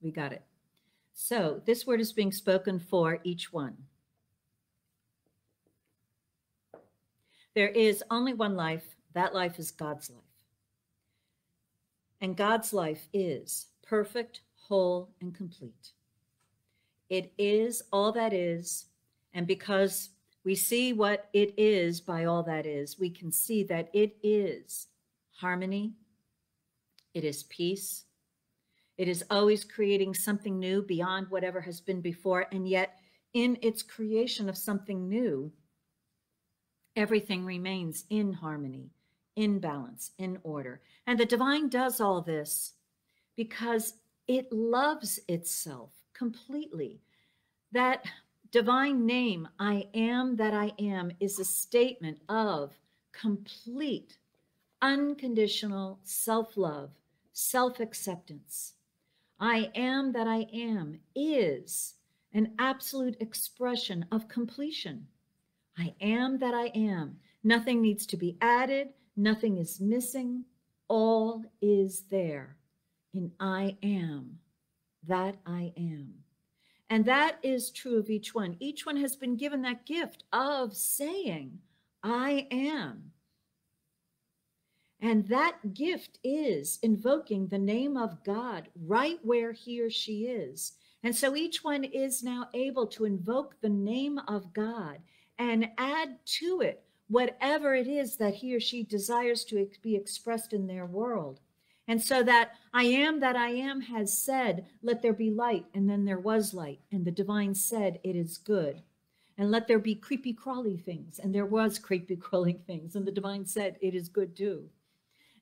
We got it. So this word is being spoken for each one. There is only one life. That life is God's life. And God's life is perfect, whole, and complete. It is all that is. And because we see what it is by all that is, we can see that it is harmony. It is peace. It is always creating something new beyond whatever has been before. And yet, in its creation of something new, everything remains in harmony, in balance, in order. And the divine does all this because it loves itself completely. That divine name, I am that I am, is a statement of complete, unconditional self-love, self-acceptance. I am that I am is an absolute expression of completion. I am that I am. Nothing needs to be added. Nothing is missing. All is there in I am that I am. And that is true of each one. Each one has been given that gift of saying, I am. And that gift is invoking the name of God right where he or she is. And so each one is now able to invoke the name of God and add to it whatever it is that he or she desires to be expressed in their world. And so that I am has said, let there be light, and then there was light, and the divine said, it is good. And let there be creepy crawly things, and there was creepy crawling things, and the divine said, it is good too.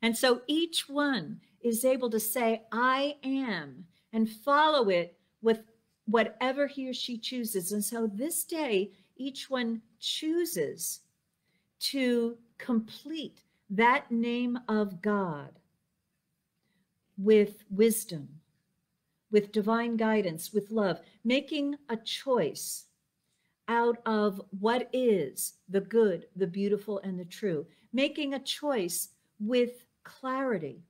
And so each one is able to say, I am, and follow it with whatever he or she chooses. And so this day, each one chooses to complete that name of God with wisdom, with divine guidance, with love, making a choice out of what is the good, the beautiful, and the true, making a choice with clarity,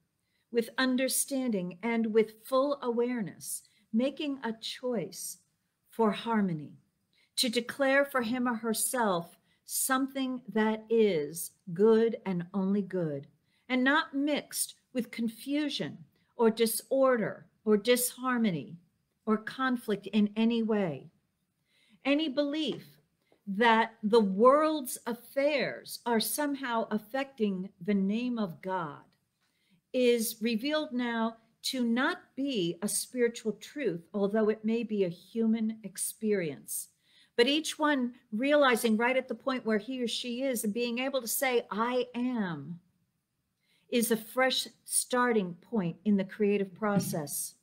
with understanding, and with full awareness, making a choice for harmony, to declare for him or herself something that is good and only good, and not mixed with confusion or disorder or disharmony or conflict in any way. Any belief that the world's affairs are somehow affecting the name of God is revealed now to not be a spiritual truth, although it may be a human experience. But each one realizing right at the point where he or she is and being able to say, I am, is a fresh starting point in the creative process,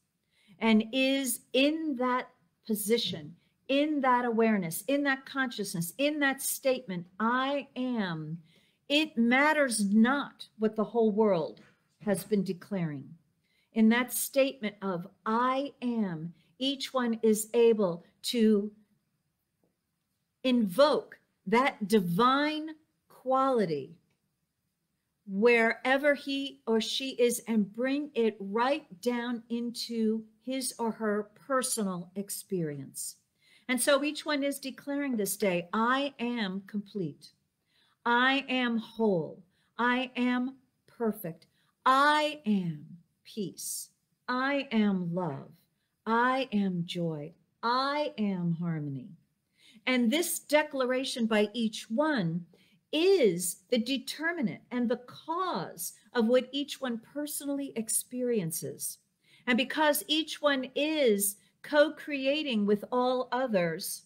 and is in that position, in that awareness, in that consciousness, in that statement, I am. It matters not what the whole world has been declaring. In that statement of I am, each one is able to invoke that divine quality wherever he or she is and bring it right down into his or her personal experience. And so each one is declaring this day, I am complete. I am whole. I am perfect. I am peace. I am love. I am joy. I am harmony. And this declaration by each one is the determinant and the cause of what each one personally experiences. And because each one is co-creating with all others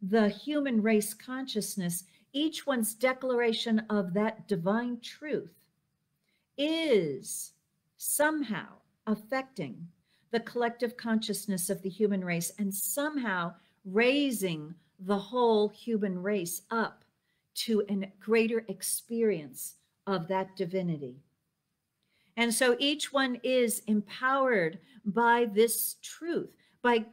the human race consciousness, each one's declaration of that divine truth is somehow affecting the collective consciousness of the human race and somehow raising the whole human race up to a greater experience of that divinity. And so each one is empowered by this truth, by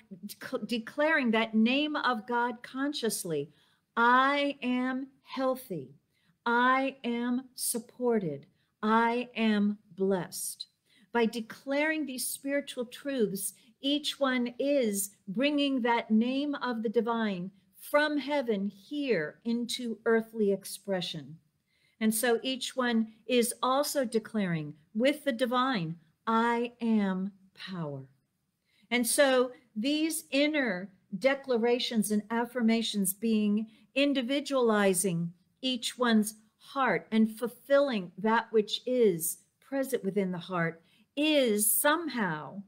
declaring that name of God consciously. I am healthy. I am supported. I am blessed. By declaring these spiritual truths, Each one is bringing that name of the divine from heaven here into earthly expression. And so each one is also declaring with the divine, I am power. And so these inner declarations and affirmations being individualizing each one's heart and fulfilling that which is present within the heart is somehow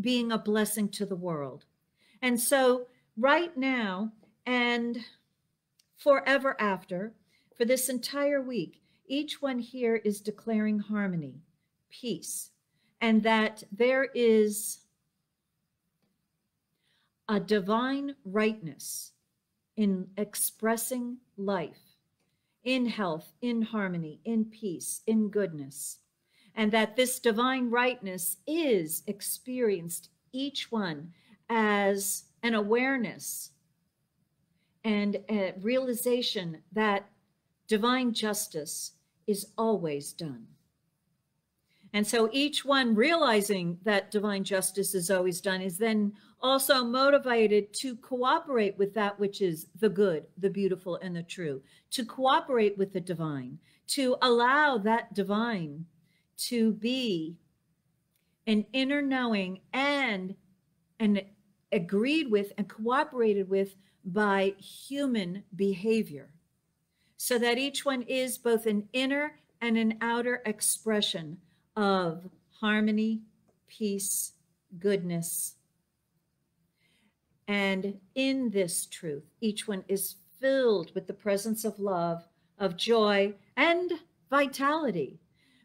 being a blessing to the world. And so right now and forever after, for this entire week, each one here is declaring harmony, peace, and that there is a divine rightness in expressing life, in health, in harmony, in peace, in goodness, and that this divine rightness is experienced each one as an awareness and a realization that divine justice is always done. And so each one realizing that divine justice is always done is then also motivated to cooperate with that which is the good, the beautiful, and the true, to cooperate with the divine, to allow that divine to be an inner knowing and agreed with and cooperated with by human behavior, so that each one is both an inner and an outer expression of harmony, peace, goodness. And in this truth, each one is filled with the presence of love, of joy, and vitality.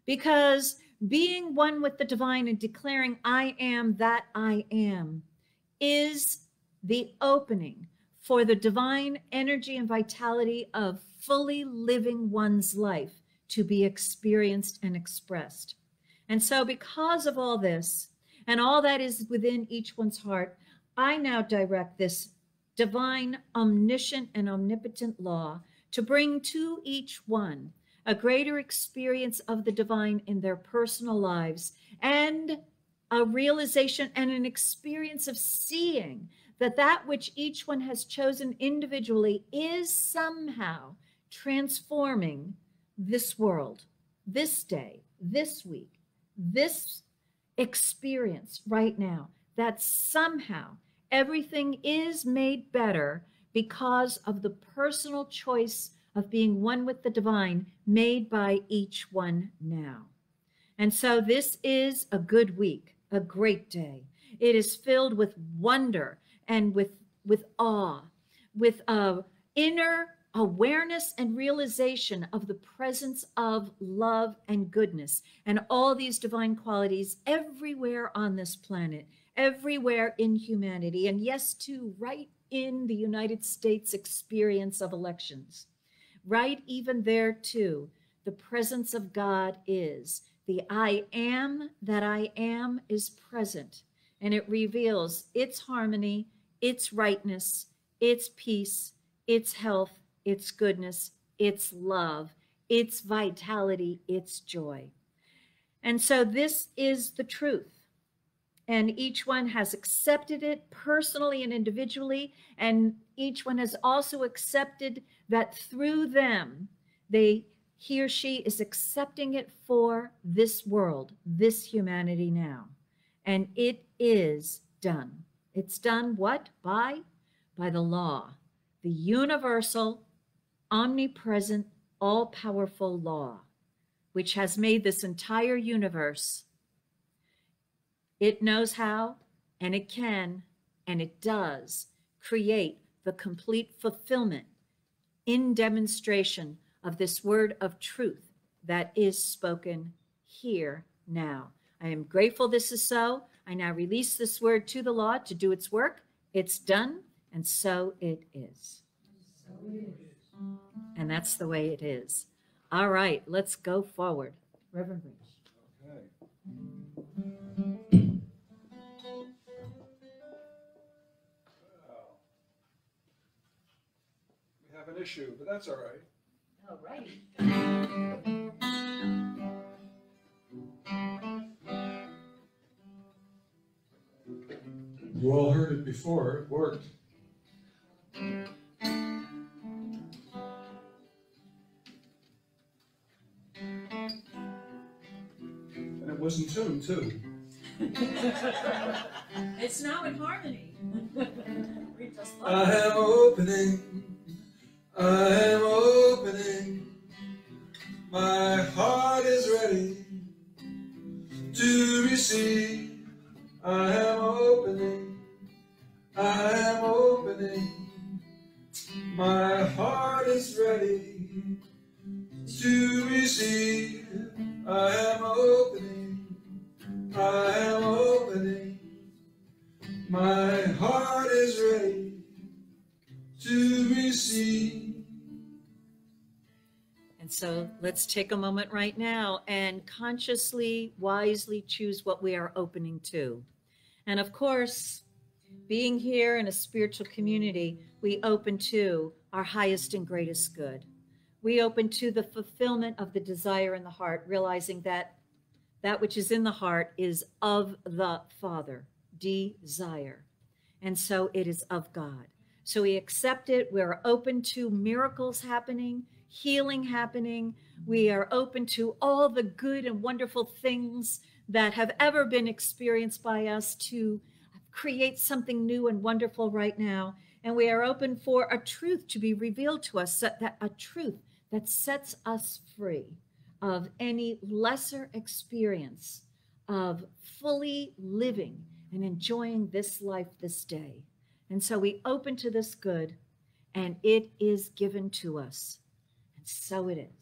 Because being one with the divine and declaring, I am that I am, is the opening for the divine energy and vitality of fully living one's life to be experienced and expressed. And so because of all this and all that is within each one's heart, I now direct this divine, omniscient, and omnipotent law to bring to each one a greater experience of the divine in their personal lives and a realization and an experience of seeing that that which each one has chosen individually is somehow transforming this world, this day, this week, this experience right now, that somehow everything is made better because of the personal choice of being one with the divine made by each one now. And so this is a good week, a great day. It is filled with wonder and with awe, with inner awareness and realization of the presence of love and goodness and all these divine qualities everywhere on this planet, everywhere in humanity, and yes, too, right in the United States experience of elections. Right even there, too, the presence of God is. The I am that I am is present, and it reveals its harmony, its rightness, its peace, its health, its goodness, its love, its vitality, its joy. And so this is the truth. And each one has accepted it personally and individually, and each one has also accepted that through them, he or she is accepting it for this world, this humanity now. And it is done. It's done what? By the law, the universal, omnipresent, all-powerful law, which has made this entire universe. It knows how, and it can, and it does create the complete fulfillment in demonstration of this word of truth that is spoken here now. I am grateful this is so. I now release this word to the law to do its work. It's done, and so it is. So it is. And that's the way it is. All right, let's go forward. Reverend Rich. Okay. Well, we have an issue, but that's all right. All right. You all heard it before. It worked. And it was in tune, too. It's now in harmony. We just love I am opening. I am opening. My heart is ready to receive. I am opening. I am opening. My heart is ready to receive. I am opening. I am opening. My heart is ready to receive. And so let's take a moment right now and consciously, wisely choose what we are opening to. And of course, being here in a spiritual community, we open to our highest and greatest good. We open to the fulfillment of the desire in the heart, realizing that that which is in the heart is of the Father, desire. And so it is of God. So we accept it. We're open to miracles happening, healing happening. We are open to all the good and wonderful things that have ever been experienced by us to create something new and wonderful right now. And we are open for a truth to be revealed to us, that a truth that sets us free of any lesser experience of fully living and enjoying this life this day. And so we open to this good, and it is given to us. And so it is.